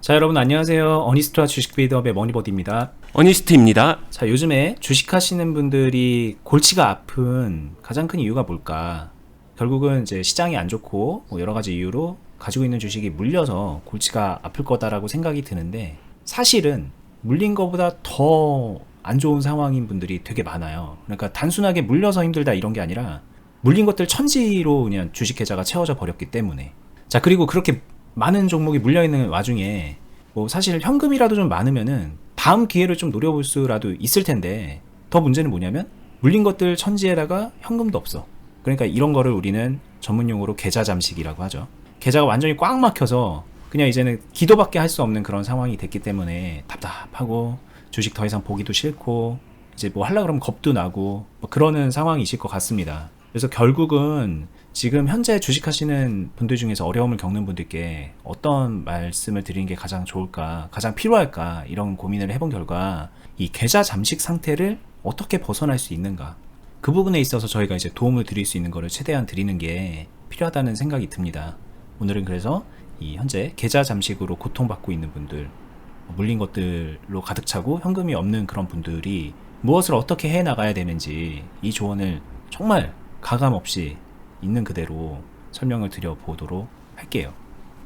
자, 여러분 안녕하세요. 어니스트와 주식 빌드업의 머니버디입니다. 어니스트입니다. 자, 요즘에 주식하시는 분들이 골치가 아픈 가장 큰 이유가 뭘까? 결국은 이제 시장이 안 좋고 뭐 여러 가지 이유로 가지고 있는 주식이 물려서 골치가 아플 거다라고 생각이 드는데, 사실은 물린 것보다 더 안 좋은 상황인 분들이 되게 많아요. 그러니까 단순하게 물려서 힘들다 이런 게 아니라 물린 것들 천지로 그냥 주식 계좌가 채워져 버렸기 때문에. 자, 그리고 그렇게 많은 종목이 물려있는 와중에 뭐 사실 현금이라도 좀 많으면은 다음 기회를 좀 노려볼 수라도 있을 텐데, 더 문제는 뭐냐면 물린 것들 천지에다가 현금도 없어. 그러니까 이런 거를 우리는 전문용어로 계좌 잠식이라고 하죠. 계좌가 완전히 꽉 막혀서 그냥 이제는 기도밖에 할 수 없는 그런 상황이 됐기 때문에 답답하고 주식 더 이상 보기도 싫고 이제 뭐 하려고 그러면 겁도 나고 뭐 그러는 상황이실 것 같습니다. 그래서 결국은 지금 현재 주식하시는 분들 중에서 어려움을 겪는 분들께 어떤 말씀을 드리는 게 가장 좋을까, 가장 필요할까, 이런 고민을 해본 결과 이 계좌 잠식 상태를 어떻게 벗어날 수 있는가, 그 부분에 있어서 저희가 이제 도움을 드릴 수 있는 거를 최대한 드리는 게 필요하다는 생각이 듭니다. 오늘은 그래서 이 현재 계좌 잠식으로 고통받고 있는 분들, 물린 것들로 가득 차고 현금이 없는 그런 분들이 무엇을 어떻게 해 나가야 되는지 이 조언을 정말 가감 없이 있는 그대로 설명을 드려보도록 할게요.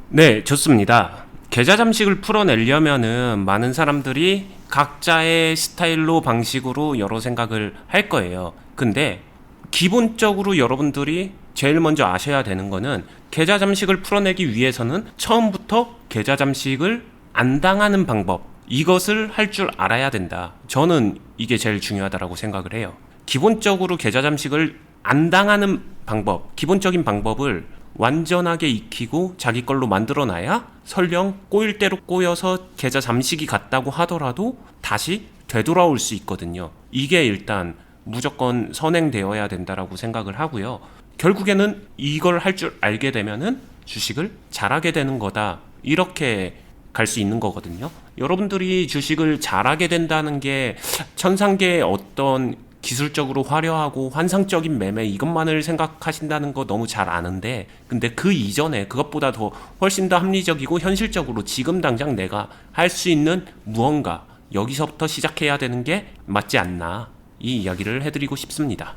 네, 좋습니다. 계좌 잠식을 풀어내려면은 많은 사람들이 각자의 스타일로 방식으로 여러 생각을 할 거예요. 근데 기본적으로 여러분들이 제일 먼저 아셔야 되는 거는, 계좌 잠식을 풀어내기 위해서는 처음부터 계좌 잠식을 안 당하는 방법, 이것을 할 줄 알아야 된다. 저는 이게 제일 중요하다고 생각을 해요. 기본적으로 계좌 잠식을 안 당하는 방법, 기본적인 방법을 완전하게 익히고 자기 걸로 만들어놔야 설령 꼬일 대로 꼬여서 계좌 잠식이 갔다고 하더라도 다시 되돌아올 수 있거든요. 이게 일단 무조건 선행되어야 된다라고 생각을 하고요. 결국에는 이걸 할 줄 알게 되면은 주식을 잘하게 되는 거다, 이렇게 갈 수 있는 거거든요. 여러분들이 주식을 잘하게 된다는 게 천상계의 어떤 기술적으로 화려하고 환상적인 매매, 이것만을 생각하신다는 거 너무 잘 아는데, 근데 그 이전에 그것보다 더 훨씬 더 합리적이고 현실적으로 지금 당장 내가 할 수 있는 무언가, 여기서부터 시작해야 되는 게 맞지 않나, 이 이야기를 해드리고 싶습니다.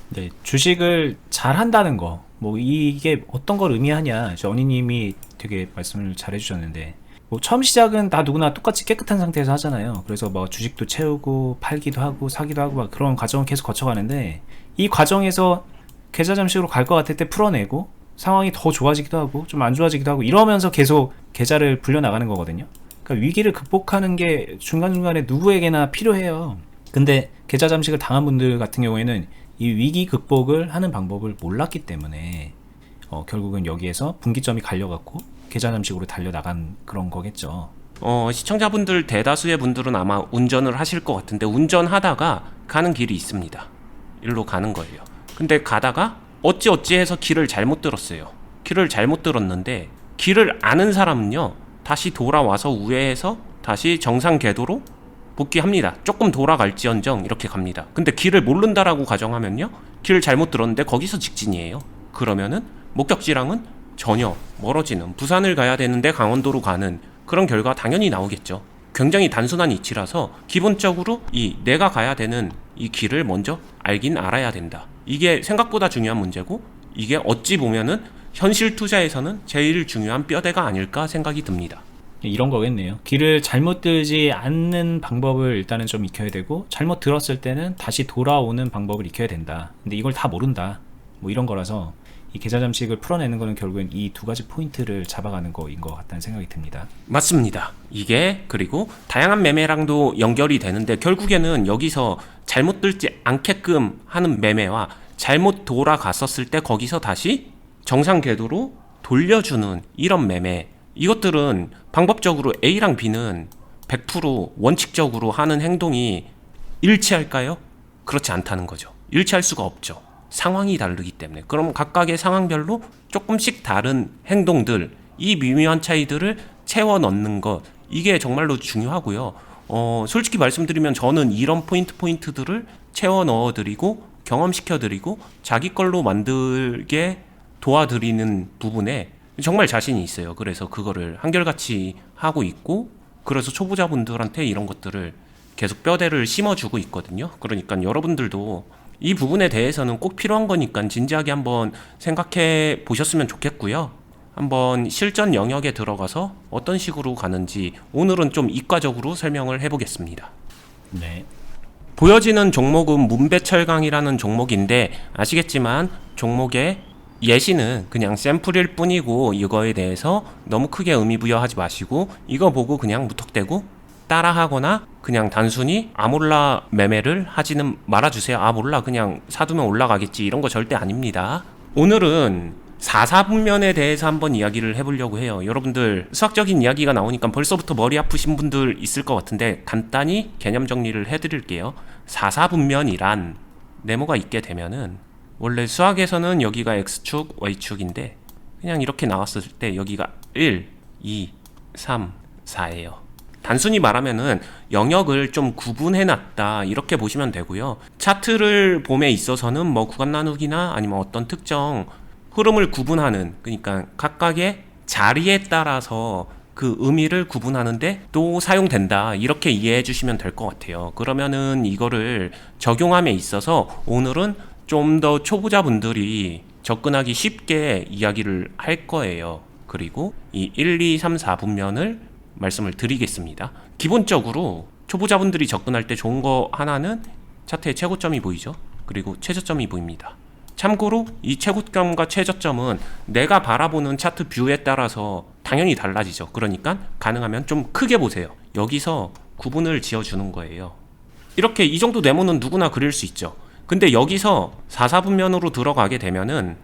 네, 주식을 잘 한다는 거, 뭐 이게 어떤 걸 의미하냐, 어니님이 되게 말씀을 잘 해주셨는데, 뭐 처음 시작은 다 누구나 똑같이 깨끗한 상태에서 하잖아요. 그래서 뭐 주식도 채우고 팔기도 하고 사기도 하고 막 그런 과정을 계속 거쳐가는데, 이 과정에서 계좌 잠식으로 갈 것 같을 때 풀어내고 상황이 더 좋아지기도 하고 좀 안 좋아지기도 하고 이러면서 계속 계좌를 불려나가는 거거든요. 그러니까 위기를 극복하는 게 중간중간에 누구에게나 필요해요. 근데 계좌 잠식을 당한 분들 같은 경우에는 이 위기 극복을 하는 방법을 몰랐기 때문에 결국은 여기에서 분기점이 갈려갖고 계좌 잠식으로 달려나간 그런 거겠죠. 시청자분들 대다수의 분들은 아마 운전을 하실 것 같은데, 운전하다가 가는 길이 있습니다. 일로 가는 거예요. 근데 가다가 어찌해서 길을 잘못 들었어요. 길을 잘못 들었는데, 길을 아는 사람은요, 다시 돌아와서 우회해서 다시 정상 궤도로 복귀합니다. 조금 돌아갈지언정 이렇게 갑니다. 근데 길을 모른다라고 가정하면요, 길을 잘못 들었는데 거기서 직진이에요. 그러면은 목적지랑은 전혀 멀어지는, 부산을 가야 되는데 강원도로 가는 그런 결과 당연히 나오겠죠. 굉장히 단순한 이치라서 기본적으로 이 내가 가야 되는 이 길을 먼저 알긴 알아야 된다. 이게 생각보다 중요한 문제고, 이게 어찌 보면은 현실 투자에서는 제일 중요한 뼈대가 아닐까 생각이 듭니다. 이런 거겠네요. 길을 잘못 들지 않는 방법을 일단은 좀 익혀야 되고, 잘못 들었을 때는 다시 돌아오는 방법을 익혀야 된다. 근데 이걸 다 모른다, 뭐 이런 거라서 이 계좌 잠식을 풀어내는 거는 결국엔 이 두 가지 포인트를 잡아가는 거인 것 같다는 생각이 듭니다. 맞습니다. 이게 그리고 다양한 매매랑도 연결이 되는데, 결국에는 여기서 잘못 들지 않게끔 하는 매매와 잘못 돌아갔었을 때 거기서 다시 정상 궤도로 돌려주는 이런 매매, 이것들은 방법적으로 A랑 B는 100% 원칙적으로 하는 행동이 일치할까요? 그렇지 않다는 거죠. 일치할 수가 없죠. 상황이 다르기 때문에. 그럼 각각의 상황별로 조금씩 다른 행동들, 이 미묘한 차이들을 채워 넣는 것, 이게 정말로 중요하고요. 솔직히 말씀드리면 저는 이런 포인트들을 채워 넣어드리고 경험시켜드리고 자기 걸로 만들게 도와드리는 부분에 정말 자신이 있어요. 그래서 그거를 한결같이 하고 있고, 그래서 초보자분들한테 이런 것들을 계속 뼈대를 심어주고 있거든요. 그러니까 여러분들도 이 부분에 대해서는 꼭 필요한 거니까 진지하게 한번 생각해 보셨으면 좋겠고요. 한번 실전 영역에 들어가서 어떤 식으로 가는지 오늘은 좀 이과적으로 설명을 해보겠습니다. 네. 보여지는 종목은 문배철강이라는 종목인데, 아시겠지만 종목의 예시는 그냥 샘플일 뿐이고 이거에 대해서 너무 크게 의미부여하지 마시고 이거 보고 그냥 무턱대고 따라하거나 그냥 단순히 몰라 매매를 하지는 말아주세요. 몰라 그냥 사두면 올라가겠지, 이런 거 절대 아닙니다. 오늘은 4사분면에 대해서 한번 이야기를 해보려고 해요. 여러분들 수학적인 이야기가 나오니까 벌써부터 머리 아프신 분들 있을 것 같은데 간단히 개념 정리를 해드릴게요. 4사분면이란 네모가 있게 되면은 원래 수학에서는 여기가 X축, Y축인데 그냥 이렇게 나왔을 때 여기가 1, 2, 3, 4예요. 단순히 말하면은 영역을 좀 구분해놨다 이렇게 보시면 되고요. 차트를 봄에 있어서는 뭐 구간 나누기나 아니면 어떤 특정 흐름을 구분하는, 그러니까 각각의 자리에 따라서 그 의미를 구분하는데 또 사용된다, 이렇게 이해해 주시면 될 것 같아요. 그러면은 이거를 적용함에 있어서 오늘은 좀 더 초보자분들이 접근하기 쉽게 이야기를 할 거예요. 그리고 이 1, 2, 3, 4분면을 말씀을 드리겠습니다. 기본적으로 초보자분들이 접근할 때 좋은 거 하나는 차트의 최고점이 보이죠. 그리고 최저점이 보입니다. 참고로 이 최고점과 최저점은 내가 바라보는 차트 뷰에 따라서 당연히 달라지죠. 그러니까 가능하면 좀 크게 보세요. 여기서 구분을 지어주는 거예요. 이렇게 이 정도 네모는 누구나 그릴 수 있죠. 근데 여기서 4사분면으로 들어가게 되면은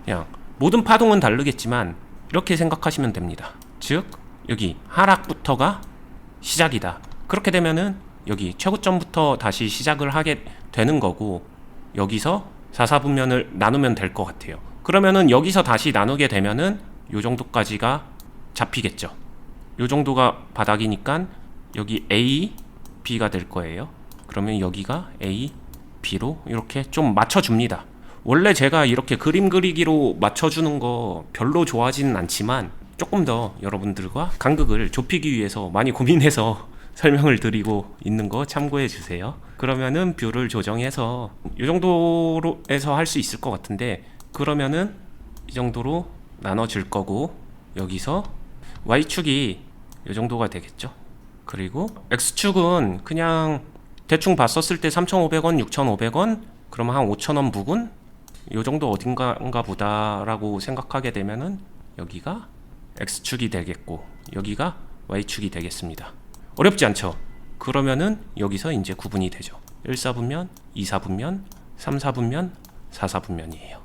그냥 모든 파동은 다르겠지만 이렇게 생각하시면 됩니다. 즉 여기 하락부터가 시작이다. 그렇게 되면은 여기 최고점부터 다시 시작을 하게 되는 거고, 여기서 4사분면을 나누면 될 것 같아요. 그러면은 여기서 다시 나누게 되면은 요 정도까지가 잡히겠죠. 요 정도가 바닥이니까 여기 A, B가 될 거예요. 그러면 여기가 A, B로 이렇게 좀 맞춰줍니다. 원래 제가 이렇게 그림 그리기로 맞춰주는 거 별로 좋아하지는 않지만 조금 더 여러분들과 간극을 좁히기 위해서 많이 고민해서 설명을 드리고 있는 거 참고해 주세요. 그러면은 뷰를 조정해서 이 정도로 해서 할 수 있을 것 같은데, 그러면은 이 정도로 나눠줄 거고 여기서 Y축이 이 정도가 되겠죠. 그리고 X축은 그냥 대충 봤었을 때 3,500원, 6,500원, 그러면 한 5,000원 부근? 이 정도 어딘가인가 보다라고 생각하게 되면은 여기가 X축이 되겠고 여기가 Y축이 되겠습니다. 어렵지 않죠? 그러면은 여기서 이제 구분이 되죠. 1사분면, 2사분면, 3사분면, 4사분면이에요.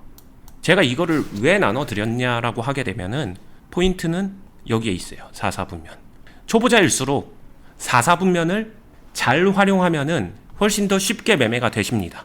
제가 이거를 왜 나눠드렸냐라고 하게 되면은 포인트는 여기에 있어요. 4사분면. 초보자일수록 4사분면을 잘 활용하면은 훨씬 더 쉽게 매매가 되십니다.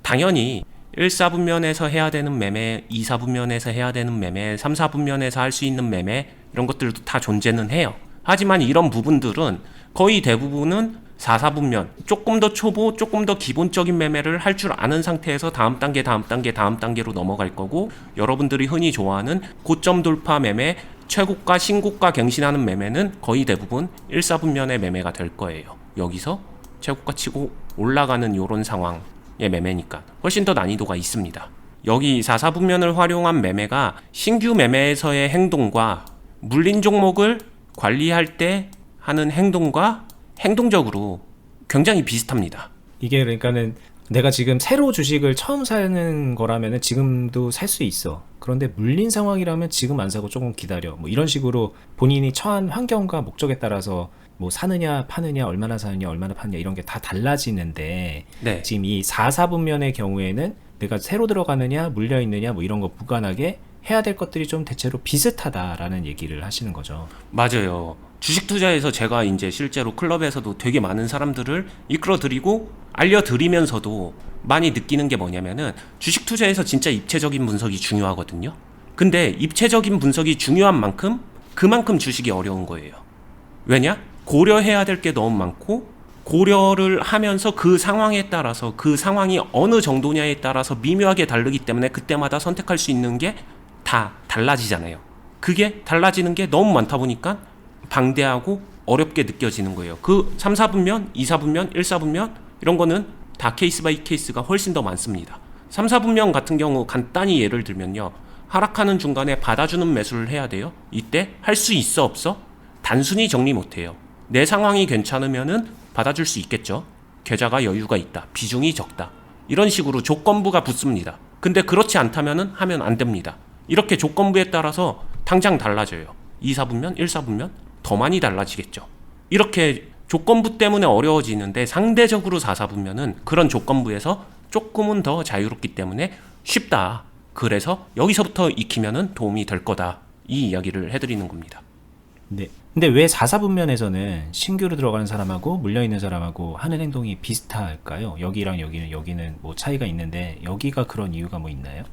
당연히 1사분면에서 해야 되는 매매, 2사분면에서 해야 되는 매매, 3사분면에서 할 수 있는 매매, 이런 것들도 다 존재는 해요. 하지만 이런 부분들은 거의 대부분은 4사분면, 조금 더 초보, 조금 더 기본적인 매매를 할 줄 아는 상태에서 다음 단계로 넘어갈 거고, 여러분들이 흔히 좋아하는 고점 돌파 매매, 최고가, 신고가 갱신하는 매매는 거의 대부분 1사분면의 매매가 될 거예요. 여기서 최고가 치고 올라가는 이런 상황의 매매니까 훨씬 더 난이도가 있습니다. 여기 4사분면을 활용한 매매가 신규 매매에서의 행동과 물린 종목을 관리할 때 하는 행동과 행동적으로 굉장히 비슷합니다. 이게 그러니까는 내가 지금 새로 주식을 처음 사는 거라면은 지금도 살 수 있어. 그런데 물린 상황이라면 지금 안 사고 조금 기다려. 뭐 이런 식으로 본인이 처한 환경과 목적에 따라서 뭐 사느냐 파느냐 얼마나 사느냐 얼마나 파느냐 이런 게 다 달라지는데, 네. 지금 이 4사분면의 경우에는 내가 새로 들어가느냐 물려 있느냐 뭐 이런 거 무관하게 해야 될 것들이 좀 대체로 비슷하다라는 얘기를 하시는 거죠. 맞아요. 주식 투자에서 제가 이제 실제로 클럽에서도 되게 많은 사람들을 이끌어드리고 알려드리면서도 많이 느끼는 게 뭐냐면은 주식 투자에서 진짜 입체적인 분석이 중요하거든요. 근데 입체적인 분석이 중요한 만큼 그만큼 주식이 어려운 거예요. 왜냐? 고려해야 될 게 너무 많고, 고려를 하면서 그 상황에 따라서 그 상황이 어느 정도냐에 따라서 미묘하게 다르기 때문에 그때마다 선택할 수 있는 게 다 달라지잖아요. 그게 달라지는 게 너무 많다 보니까 방대하고 어렵게 느껴지는 거예요. 그 3, 4분면, 2, 4분면, 1, 4분면 이런 거는 다 케이스 바이 케이스가 훨씬 더 많습니다. 3, 4분면 같은 경우 간단히 예를 들면요. 하락하는 중간에 받아주는 매수를 해야 돼요. 이때 할 수 있어 없어? 단순히 정리 못해요. 내 상황이 괜찮으면은 받아줄 수 있겠죠. 계좌가 여유가 있다. 비중이 적다. 이런 식으로 조건부가 붙습니다. 근데 그렇지 않다면은 하면 안 됩니다. 이렇게 조건부에 따라서 당장 달라져요. 2, 4분면, 1, 4분면 더 많이 달라지겠죠. 이렇게 조건부 때문에 어려워지는데 상대적으로 4, 4분면은 그런 조건부에서 조금은 더 자유롭기 때문에 쉽다. 그래서 여기서부터 익히면은 도움이 될 거다. 이 이야기를 해드리는 겁니다. 네. 근데 왜 4, 4분면에서는 신규로 들어가는 사람하고 물려있는 사람하고 하는 행동이 비슷할까요? 여기랑 여기는 뭐 차이가 있는데 여기가 그런 이유가 뭐 있나요?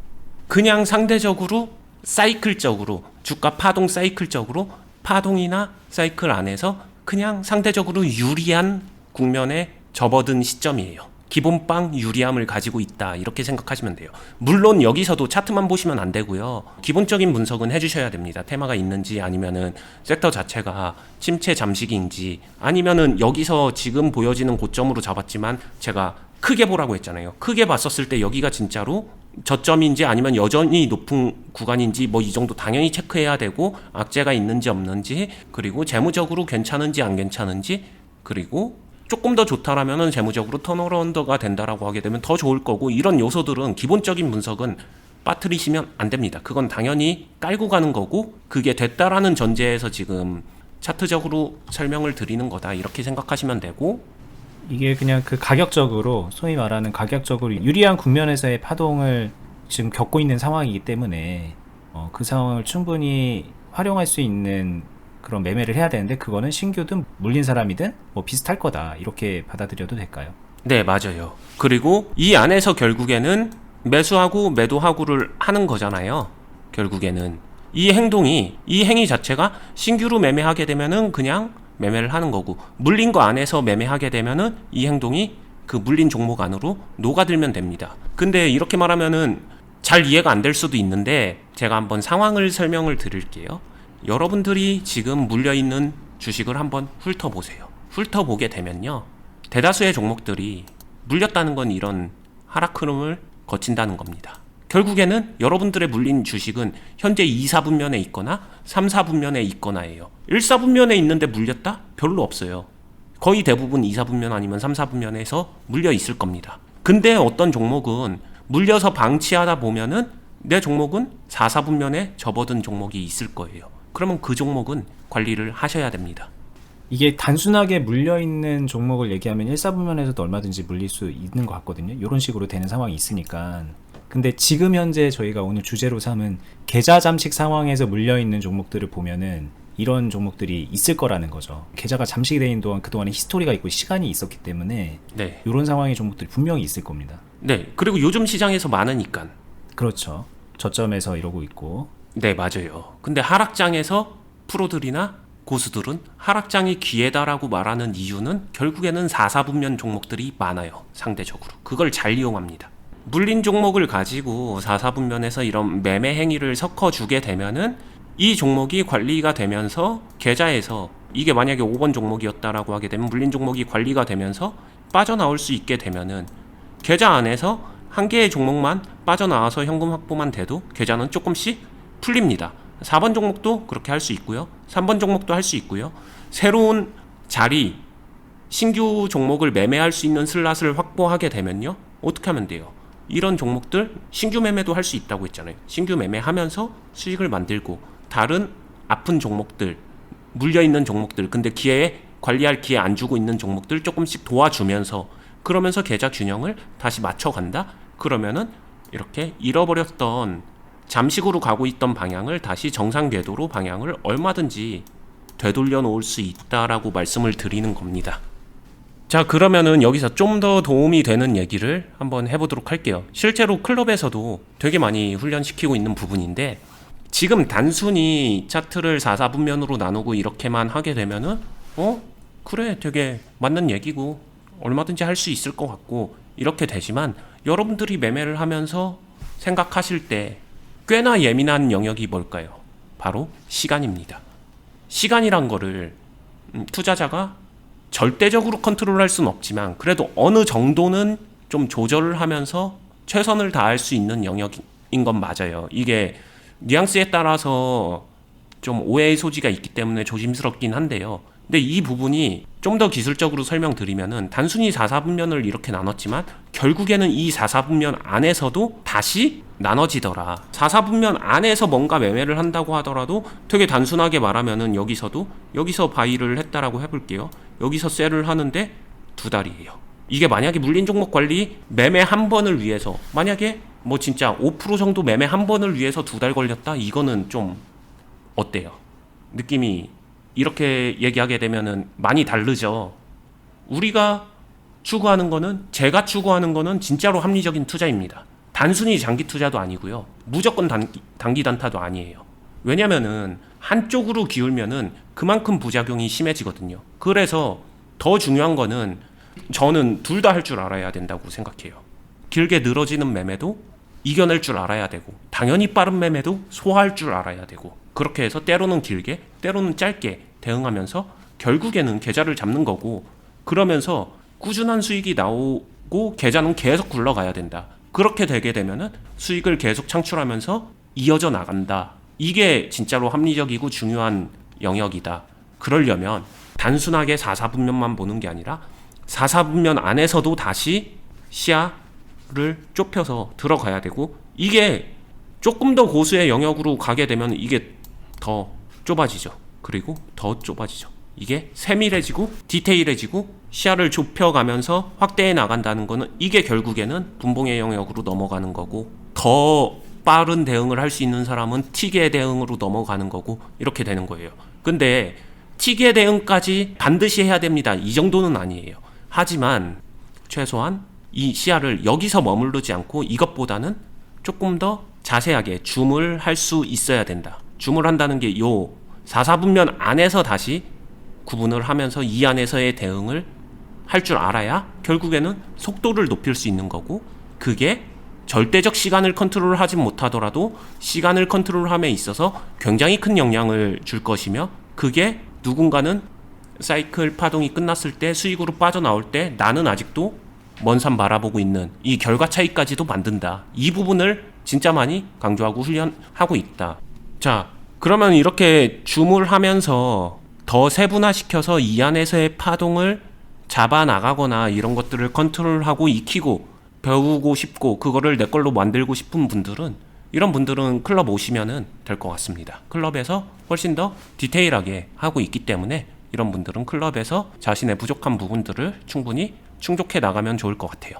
그냥 상대적으로 사이클적으로 주가 파동 사이클적으로 파동이나 사이클 안에서 그냥 상대적으로 유리한 국면에 접어든 시점이에요. 기본빵 유리함을 가지고 있다 이렇게 생각하시면 돼요. 물론 여기서도 차트만 보시면 안 되고요. 기본적인 분석은 해주셔야 됩니다. 테마가 있는지 아니면은 섹터 자체가 침체 잠식인지 아니면은 여기서 지금 보여지는 고점으로 잡았지만 제가 크게 보라고 했잖아요. 크게 봤었을 때 여기가 진짜로 저점인지 아니면 여전히 높은 구간인지 뭐 이 정도 당연히 체크해야 되고 악재가 있는지 없는지 그리고 재무적으로 괜찮은지 안 괜찮은지 그리고 조금 더 좋다라면은 재무적으로 턴어라운드가 된다라고 하게 되면 더 좋을 거고 이런 요소들은 기본적인 분석은 빠뜨리시면 안 됩니다. 그건 당연히 깔고 가는 거고 그게 됐다라는 전제에서 지금 차트적으로 설명을 드리는 거다 이렇게 생각하시면 되고 이게 그냥 그 가격적으로 소위 말하는 가격적으로 유리한 국면에서의 파동을 지금 겪고 있는 상황이기 때문에 그 상황을 충분히 활용할 수 있는 그런 매매를 해야 되는데 그거는 신규든 물린 사람이든 뭐 비슷할 거다 이렇게 받아들여도 될까요? 네 맞아요. 그리고 이 안에서 결국에는 매수하고 매도하고를 하는 거잖아요. 결국에는 이 행위 자체가 신규로 매매하게 되면은 그냥 매매를 하는 거고 물린 거 안에서 매매하게 되면은 이 행동이 그 물린 종목 안으로 녹아들면 됩니다. 근데 이렇게 말하면은 잘 이해가 안 될 수도 있는데 제가 한번 상황을 설명을 드릴게요. 여러분들이 지금 물려있는 주식을 한번 훑어보세요. 훑어보게 되면요. 대다수의 종목들이 물렸다는 건 이런 하락 흐름을 거친다는 겁니다. 결국에는 여러분들의 물린 주식은 현재 2, 4분면에 있거나 3, 4분면에 있거나예요. 1, 4분면에 있는데 물렸다? 별로 없어요. 거의 대부분 2, 4분면 아니면 3, 4분면에서 물려 있을 겁니다. 근데 어떤 종목은 물려서 방치하다 보면은 내 종목은 4, 4분면에 접어든 종목이 있을 거예요. 그러면 그 종목은 관리를 하셔야 됩니다. 이게 단순하게 물려있는 종목을 얘기하면 1, 4분면에서도 얼마든지 물릴 수 있는 것 같거든요. 이런 식으로 되는 상황이 있으니까. 근데 지금 현재 저희가 오늘 주제로 삼은 계좌 잠식 상황에서 물려있는 종목들을 보면은 이런 종목들이 있을 거라는 거죠. 계좌가 잠식이 되는 동안 그동안에 히스토리가 있고 시간이 있었기 때문에 네. 이런 상황의 종목들이 분명히 있을 겁니다. 네. 그리고 요즘 시장에서 많으니까. 그렇죠. 저점에서 이러고 있고. 네, 맞아요. 근데 하락장에서 프로들이나 고수들은 하락장이 기회다라고 말하는 이유는 결국에는 4, 4분면 종목들이 많아요. 상대적으로. 그걸 잘 이용합니다. 물린 종목을 가지고 4, 4분면에서 이런 매매 행위를 섞어주게 되면은 이 종목이 관리가 되면서 계좌에서 이게 만약에 5번 종목이었다라고 하게 되면 물린 종목이 관리가 되면서 빠져나올 수 있게 되면은 계좌 안에서 한 개의 종목만 빠져나와서 현금 확보만 돼도 계좌는 조금씩 풀립니다. 4번 종목도 그렇게 할 수 있고요. 3번 종목도 할 수 있고요. 새로운 자리, 신규 종목을 매매할 수 있는 슬롯을 확보하게 되면요. 어떻게 하면 돼요? 이런 종목들 신규 매매도 할 수 있다고 했잖아요. 신규 매매하면서 수익을 만들고 다른 아픈 종목들, 물려있는 종목들 근데 관리할 기회 안 주고 있는 종목들 조금씩 도와주면서 그러면서 계좌 균형을 다시 맞춰간다? 그러면은 이렇게 잃어버렸던 잠식으로 가고 있던 방향을 다시 정상 궤도로 방향을 얼마든지 되돌려 놓을 수 있다라고 말씀을 드리는 겁니다. 자, 그러면은 여기서 좀 더 도움이 되는 얘기를 한번 해보도록 할게요. 실제로 클럽에서도 되게 많이 훈련시키고 있는 부분인데 지금 단순히 차트를 4, 4분면으로 나누고 이렇게만 하게 되면은 그래 되게 맞는 얘기고 얼마든지 할 수 있을 것 같고 이렇게 되지만 여러분들이 매매를 하면서 생각하실 때 꽤나 예민한 영역이 뭘까요? 바로 시간입니다. 시간이란 거를 투자자가 절대적으로 컨트롤할 수는 없지만 그래도 어느 정도는 좀 조절을 하면서 최선을 다할 수 있는 영역인 건 맞아요. 이게 뉘앙스에 따라서 좀 오해의 소지가 있기 때문에 조심스럽긴 한데요. 근데 이 부분이 좀 더 기술적으로 설명드리면은 단순히 4사분면을 이렇게 나눴지만 결국에는 이 4사분면 안에서도 다시 나눠지더라. 4사분면 안에서 뭔가 매매를 한다고 하더라도 되게 단순하게 말하면은 여기서 바이를 했다라고 해볼게요. 여기서 셀을 하는데 2달이에요. 이게 만약에 물린 종목 관리 매매 한 번을 위해서 만약에 뭐 진짜 5% 정도 매매 한 번을 위해서 2달 걸렸다? 이거는 좀 어때요? 느낌이 이렇게 얘기하게 되면은 많이 다르죠. 우리가 추구하는 거는 제가 추구하는 거는 진짜로 합리적인 투자입니다. 단순히 장기 투자도 아니고요. 무조건 단기 단타도 아니에요. 왜냐면은 한쪽으로 기울면은 그만큼 부작용이 심해지거든요. 그래서 더 중요한 거는 저는 둘 다 할 줄 알아야 된다고 생각해요. 길게 늘어지는 매매도 이겨낼 줄 알아야 되고 당연히 빠른 매매도 소화할 줄 알아야 되고 그렇게 해서 때로는 길게 때로는 짧게 대응하면서 결국에는 계좌를 잡는 거고 그러면서 꾸준한 수익이 나오고 계좌는 계속 굴러가야 된다. 그렇게 되게 되면은 수익을 계속 창출하면서 이어져 나간다. 이게 진짜로 합리적이고 중요한 영역이다. 그러려면 단순하게 4사분면만 보는 게 아니라 4사분면 안에서도 다시 시야를 좁혀서 들어가야 되고 이게 조금 더 고수의 영역으로 가게 되면 이게 더 좁아지죠. 그리고 더 좁아지죠. 이게 세밀해지고 디테일해지고 시야를 좁혀가면서 확대해 나간다는 거는 이게 결국에는 분봉의 영역으로 넘어가는 거고 더 빠른 대응을 할 수 있는 사람은 T기의 대응으로 넘어가는 거고 이렇게 되는 거예요. 근데 T기의 대응까지 반드시 해야 됩니다. 이 정도는 아니에요. 하지만 최소한 이 시야를 여기서 머무르지 않고 이것보다는 조금 더 자세하게 줌을 할 수 있어야 된다. 줌을 한다는 게 요 4사분면 안에서 다시 구분을 하면서 이 안에서의 대응을 할 줄 알아야 결국에는 속도를 높일 수 있는 거고 그게 절대적 시간을 컨트롤하지 못하더라도 시간을 컨트롤함에 있어서 굉장히 큰 영향을 줄 것이며 그게 누군가는 사이클 파동이 끝났을 때 수익으로 빠져나올 때 나는 아직도 먼 산 바라보고 있는 이 결과 차이까지도 만든다. 이 부분을 진짜 많이 강조하고 훈련하고 있다. 자, 그러면 이렇게 줌을 하면서 더 세분화시켜서 이 안에서의 파동을 잡아 나가거나 이런 것들을 컨트롤하고 익히고 배우고 싶고 그거를 내 걸로 만들고 싶은 분들은 이런 분들은 클럽 오시면은 될 것 같습니다. 클럽에서 훨씬 더 디테일하게 하고 있기 때문에 이런 분들은 클럽에서 자신의 부족한 부분들을 충분히 충족해 나가면 좋을 것 같아요.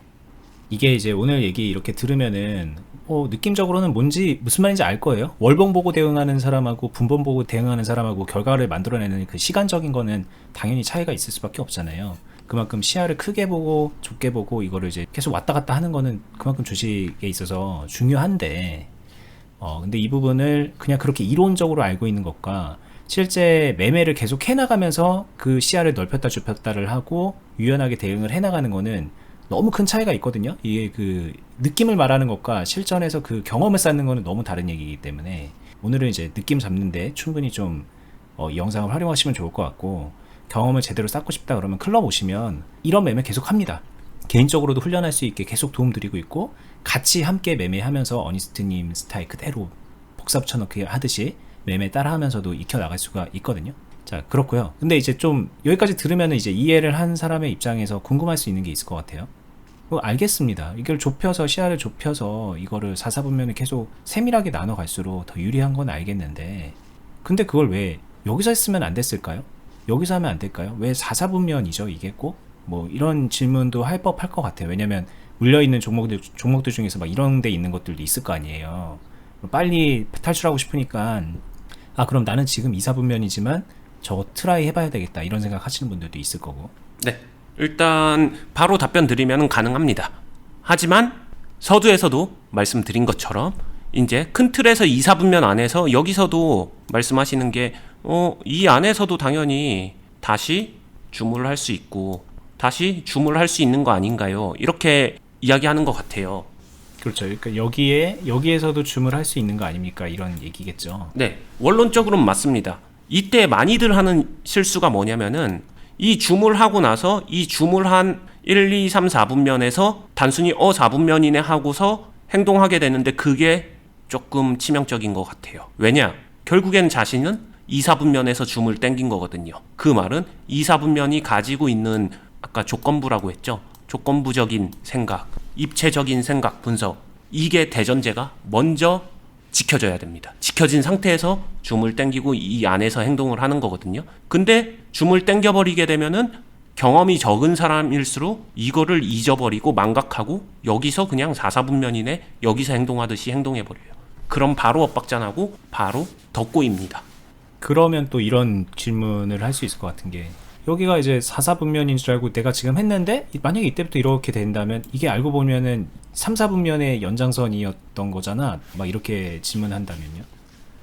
이게 이제 오늘 얘기 이렇게 들으면은 느낌적으로는 뭔지 무슨 말인지 알 거예요. 월봉 보고 대응하는 사람하고 분봉 보고 대응하는 사람하고 결과를 만들어내는 그 시간적인 거는 당연히 차이가 있을 수밖에 없잖아요. 그만큼 시야를 크게 보고 좁게 보고 이거를 이제 계속 왔다 갔다 하는 거는 그만큼 주식에 있어서 중요한데 근데 이 부분을 그냥 그렇게 이론적으로 알고 있는 것과 실제 매매를 계속 해나가면서 그 시야를 넓혔다 좁혔다를 하고 유연하게 대응을 해나가는 거는 너무 큰 차이가 있거든요. 이게 그 느낌을 말하는 것과 실전에서 그 경험을 쌓는 거는 너무 다른 얘기이기 때문에 오늘은 이제 느낌 잡는데 충분히 좀 이 영상을 활용하시면 좋을 것 같고 경험을 제대로 쌓고 싶다 그러면 클럽 오시면 이런 매매 계속 합니다. 개인적으로도 훈련할 수 있게 계속 도움 드리고 있고 같이 함께 매매하면서 어니스트님 스타일 그대로 복사 붙여넣기 하듯이 매매 따라 하면서도 익혀 나갈 수가 있거든요. 자, 그렇고요. 근데 이제 좀 여기까지 들으면 이제 이해를 한 사람의 입장에서 궁금할 수 있는 게 있을 것 같아요. 알겠습니다. 이걸 좁혀서 시야를 좁혀서 이거를 4사분면을 계속 세밀하게 나눠 갈수록 더 유리한 건 알겠는데 근데 그걸 왜 여기서 했으면 안 됐을까요? 여기서 하면 안 될까요? 왜 4사분면이죠 이게 꼭? 뭐 이런 질문도 할 법할 것 같아요. 왜냐면 물려있는 종목들 중에서 막 이런 데 있는 것들도 있을 거 아니에요. 빨리 탈출하고 싶으니까 그럼 나는 지금 2사분면이지만 저거 트라이 해봐야 되겠다 이런 생각 하시는 분들도 있을 거고. 네, 일단 바로 답변 드리면 가능합니다. 하지만 서두에서도 말씀드린 것처럼 이제 큰 틀에서 2사분면 안에서 여기서도 말씀하시는 게 이 안에서도 당연히 다시 줌을 할 수 있고 다시 줌을 할 수 있는 거 아닌가요? 이렇게 이야기하는 것 같아요. 그렇죠. 그러니까 여기에서도 줌을 할 수 있는 거 아닙니까? 이런 얘기겠죠. 네, 원론적으로는 맞습니다. 이때 많이들 하는 실수가 뭐냐면은 이 주물하고 나서 이 주물한 1, 2, 3, 4분면에서 단순히 4분면이네 하고서 행동하게 되는데 그게 조금 치명적인 것 같아요. 왜냐? 결국엔 자신은 2, 4분면에서 줌을 땡긴 거거든요. 그 말은 2, 4분면이 가지고 있는 아까 조건부라고 했죠. 조건부적인 생각, 입체적인 생각 분석, 이게 대전제가 먼저 지켜져야 됩니다. 지켜진 상태에서 줌을 땡기고 이 안에서 행동을 하는 거거든요. 근데 줌을 땡겨버리게 되면은 경험이 적은 사람일수록 이거를 잊어버리고 망각하고 여기서 그냥 4, 4분면이네 여기서 행동하듯이 행동해버려요. 그럼 바로 엇박자나고 바로 더 꼬입니다. 그러면 또 이런 질문을 할 수 있을 것 같은 게, 여기가 이제 4사분면인 줄 알고 내가 지금 했는데 만약에 이때부터 이렇게 된다면 이게 알고 보면은 3, 4분면의 연장선이었던 거잖아, 막 이렇게 질문한다면요.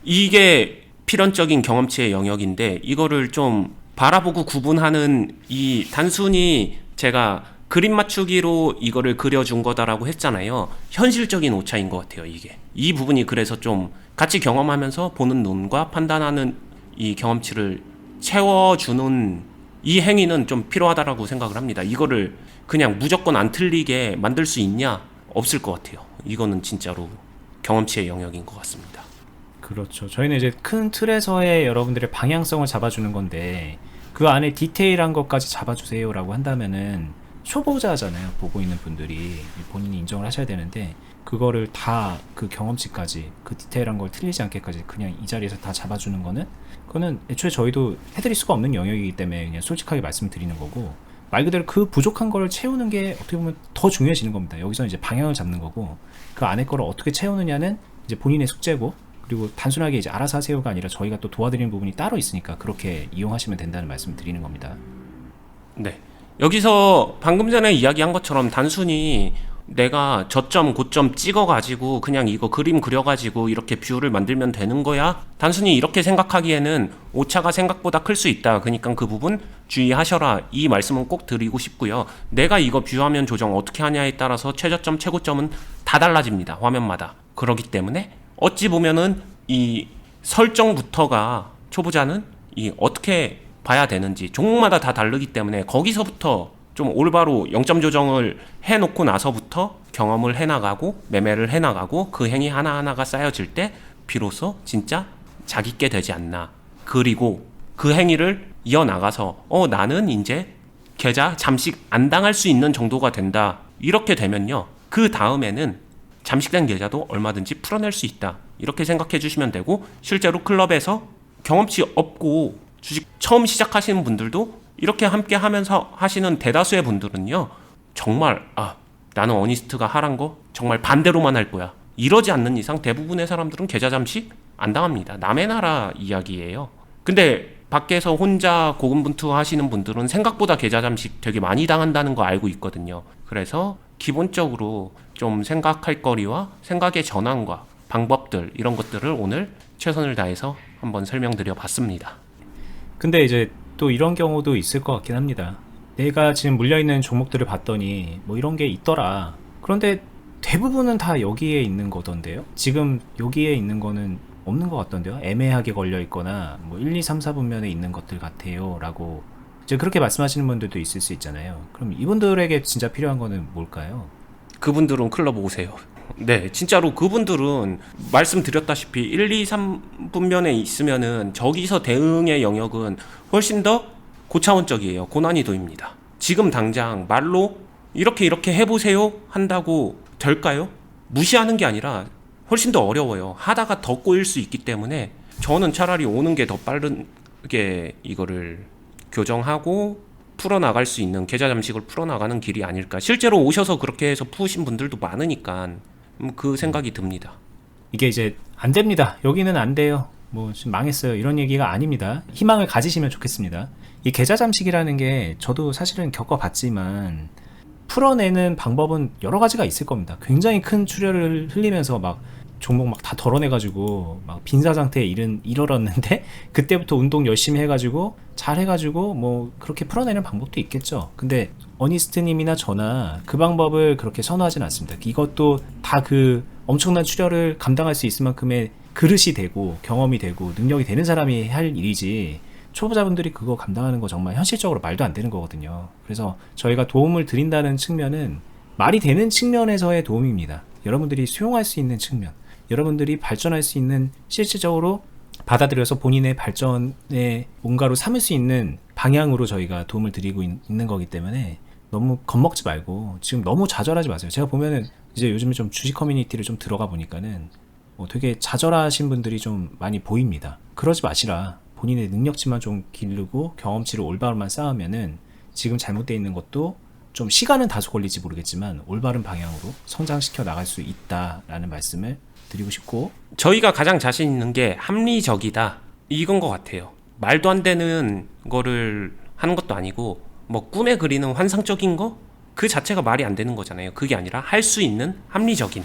이게 필연적인 경험치의 영역인데 이거를 좀 바라보고 구분하는, 이 단순히 제가 그림 맞추기로 이거를 그려준 거다라고 했잖아요. 현실적인 오차인 것 같아요. 이게 이 부분이 그래서 좀 같이 경험하면서 보는 눈과 판단하는 이 경험치를 채워주는 이 행위는 좀 필요하다라고 생각을 합니다. 이거를 그냥 무조건 안 틀리게 만들 수 있냐? 없을 것 같아요. 이거는 진짜로 경험치의 영역인 것 같습니다. 그렇죠. 저희는 이제 큰 틀에서의 여러분들의 방향성을 잡아주는 건데 그 안에 디테일한 것까지 잡아주세요라고 한다면은 초보자잖아요. 보고 있는 분들이 본인이 인정을 하셔야 되는데 그거를 다 그 경험치까지 그 디테일한 걸 틀리지 않게까지 그냥 이 자리에서 다 잡아주는 거는, 그거는 애초에 저희도 해드릴 수가 없는 영역이기 때문에 그냥 솔직하게 말씀드리는 거고, 말 그대로 그 부족한 걸 채우는 게 어떻게 보면 더 중요해지는 겁니다. 여기서 이제 방향을 잡는 거고 그 안에 거를 어떻게 채우느냐는 이제 본인의 숙제고, 그리고 단순하게 이제 알아서 하세요가 아니라 저희가 또 도와드리는 부분이 따로 있으니까 그렇게 이용하시면 된다는 말씀 드리는 겁니다. 네. 여기서 방금 전에 이야기한 것처럼 단순히 내가 저점 고점 찍어가지고 그냥 이거 그림 그려가지고 이렇게 뷰를 만들면 되는 거야? 단순히 이렇게 생각하기에는 오차가 생각보다 클 수 있다. 그러니까 그 부분 주의하셔라. 이 말씀은 꼭 드리고 싶고요. 내가 이거 뷰화면 조정 어떻게 하냐에 따라서 최저점 최고점은 다 달라집니다. 화면마다. 그렇기 때문에 어찌 보면은 이 설정부터가 초보자는 이 어떻게 봐야 되는지 종목마다 다 다르기 때문에 거기서부터 좀 올바로 0점 조정을 해놓고 나서부터 경험을 해나가고 매매를 해나가고 그 행위 하나하나가 쌓여질 때 비로소 진짜 자기께 되지 않나. 그리고 그 행위를 이어나가서 나는 이제 계좌 잠식 안 당할 수 있는 정도가 된다. 이렇게 되면요. 그 다음에는 잠식된 계좌도 얼마든지 풀어낼 수 있다. 이렇게 생각해 주시면 되고, 실제로 클럽에서 경험치 없고 주식 처음 시작하시는 분들도 이렇게 함께 하면서 하시는 대다수의 분들은요, 정말 나는 어니스트가 하란 거 정말 반대로만 할 거야, 이러지 않는 이상 대부분의 사람들은 계좌 잠식 안 당합니다. 남의 나라 이야기예요. 근데 밖에서 혼자 고군분투 하시는 분들은 생각보다 계좌 잠식 되게 많이 당한다는 거 알고 있거든요. 그래서 기본적으로 좀 생각할 거리와 생각의 전환과 방법들, 이런 것들을 오늘 최선을 다해서 한번 설명드려 봤습니다. 근데 이제 또 이런 경우도 있을 것 같긴 합니다. 내가 지금 물려있는 종목들을 봤더니 뭐 이런 게 있더라. 그런데 대부분은 다 여기에 있는 거던데요? 지금 여기에 있는 거는 없는 것 같던데요? 애매하게 걸려 있거나 뭐 1, 2, 3, 4분면에 있는 것들 같아요 라고 이제 그렇게 말씀하시는 분들도 있을 수 있잖아요. 그럼 이분들에게 진짜 필요한 거는 뭘까요? 그분들은 클럽 오세요. 네, 진짜로 그분들은 말씀드렸다시피 1, 2, 3분면에 있으면은 저기서 대응의 영역은 훨씬 더 고차원적이에요. 고난이도입니다. 지금 당장 말로 이렇게 해보세요 한다고 될까요? 무시하는 게 아니라 훨씬 더 어려워요. 하다가 더 꼬일 수 있기 때문에 저는 차라리 오는 게 더 빠르게 이거를 교정하고 풀어나갈 수 있는, 계좌 잠식을 풀어나가는 길이 아닐까. 실제로 오셔서 그렇게 해서 푸신 분들도 많으니까 그 생각이 듭니다. 이게 이제 안 됩니다. 여기는 안 돼요. 뭐 지금 망했어요. 이런 얘기가 아닙니다. 희망을 가지시면 좋겠습니다. 이 계좌 잠식이라는 게 저도 사실은 겪어봤지만 풀어내는 방법은 여러 가지가 있을 겁니다. 굉장히 큰 출혈을 흘리면서 막 종목 막 다 덜어내가지고 막 빈사 상태에 이르렀는데 그때부터 운동 열심히 해가지고 잘 해가지고 뭐 그렇게 풀어내는 방법도 있겠죠. 근데 어니스트님이나 저나 그 방법을 그렇게 선호하진 않습니다. 이것도 다 그 엄청난 출혈을 감당할 수 있을 만큼의 그릇이 되고 경험이 되고 능력이 되는 사람이 할 일이지 초보자분들이 그거 감당하는 거 정말 현실적으로 말도 안 되는 거거든요. 그래서 저희가 도움을 드린다는 측면은 말이 되는 측면에서의 도움입니다. 여러분들이 수용할 수 있는 측면, 여러분들이 발전할 수 있는 실질적으로 받아들여서 본인의 발전에 뭔가로 삼을 수 있는 방향으로 저희가 도움을 드리고 있는 거기 때문에 너무 겁먹지 말고 지금 너무 좌절하지 마세요. 제가 보면은 이제 요즘에 좀 주식 커뮤니티를 좀 들어가 보니까는 되게 좌절하신 분들이 좀 많이 보입니다. 그러지 마시라. 본인의 능력치만 좀 기르고 경험치를 올바로만 쌓으면은 지금 잘못되어 있는 것도 좀 시간은 다소 걸릴지 모르겠지만 올바른 방향으로 성장시켜 나갈 수 있다라는 말씀을 드리고 싶고, 저희가 가장 자신 있는 게 합리적이다 이건 것 같아요. 말도 안 되는 거를 하는 것도 아니고 뭐 꿈에 그리는 환상적인 거 그 자체가 말이 안 되는 거잖아요. 그게 아니라 할 수 있는 합리적인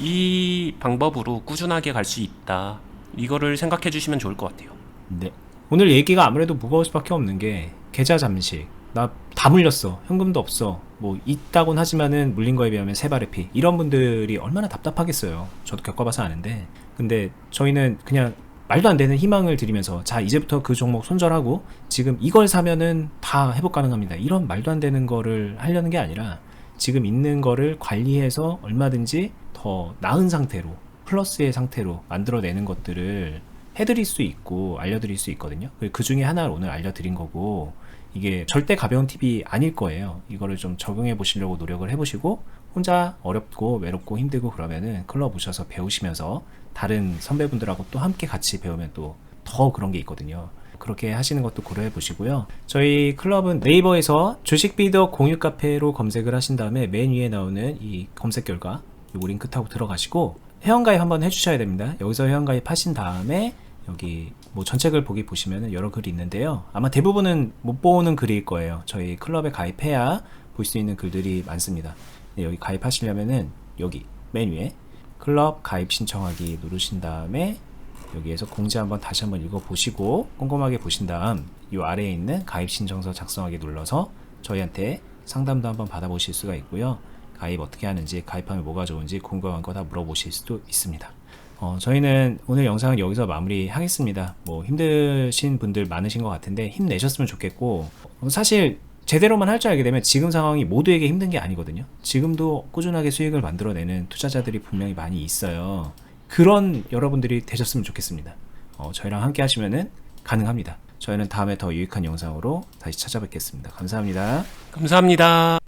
이 방법으로 꾸준하게 갈 수 있다, 이거를 생각해 주시면 좋을 것 같아요. 네. 오늘 얘기가 아무래도 무거울 수밖에 없는 게 계좌 잠식, 나 다 물렸어, 현금도 없어, 뭐 있다곤 하지만은 물린 거에 비하면 세 발의 피, 이런 분들이 얼마나 답답하겠어요. 저도 겪어봐서 아는데, 근데 저희는 그냥 말도 안 되는 희망을 드리면서 자 이제부터 그 종목 손절하고 지금 이걸 사면은 다 회복 가능합니다, 이런 말도 안 되는 거를 하려는 게 아니라 지금 있는 거를 관리해서 얼마든지 더 나은 상태로, 플러스의 상태로 만들어내는 것들을 해드릴 수 있고 알려드릴 수 있거든요. 그 중에 하나를 오늘 알려드린 거고, 이게 절대 가벼운 팁이 아닐 거예요. 이거를 좀 적용해 보시려고 노력을 해보시고, 혼자 어렵고 외롭고 힘들고 그러면은 클럽 오셔서 배우시면서 다른 선배분들하고 또 함께 같이 배우면 또 더 그런 게 있거든요. 그렇게 하시는 것도 고려해 보시고요. 저희 클럽은 네이버에서 주식 비더 공유 카페로 검색을 하신 다음에 맨 위에 나오는 이 검색 결과 요거 링크 타고 들어가시고 회원가입 한번 해주셔야 됩니다. 여기서 회원가입 하신 다음에 여기 뭐 전체 글 보기 보시면 여러 글이 있는데요. 아마 대부분은 못 보는 글일 거예요. 저희 클럽에 가입해야 볼 수 있는 글들이 많습니다. 네, 여기 가입하시려면은 여기 맨 위에 클럽 가입 신청하기 누르신 다음에 여기에서 공지 한번 다시 한번 읽어보시고 꼼꼼하게 보신 다음 이 아래에 있는 가입 신청서 작성하기 눌러서 저희한테 상담도 한번 받아보실 수가 있고요. 가입 어떻게 하는지, 가입하면 뭐가 좋은지 궁금한 거 다 물어보실 수도 있습니다. 저희는 오늘 영상은 여기서 마무리하겠습니다. 뭐 힘드신 분들 많으신 것 같은데 힘내셨으면 좋겠고, 사실 제대로만 할 줄 알게 되면 지금 상황이 모두에게 힘든 게 아니거든요. 지금도 꾸준하게 수익을 만들어내는 투자자들이 분명히 많이 있어요. 그런 여러분들이 되셨으면 좋겠습니다. 저희랑 함께 하시면은 가능합니다. 저희는 다음에 더 유익한 영상으로 다시 찾아뵙겠습니다. 감사합니다. 감사합니다.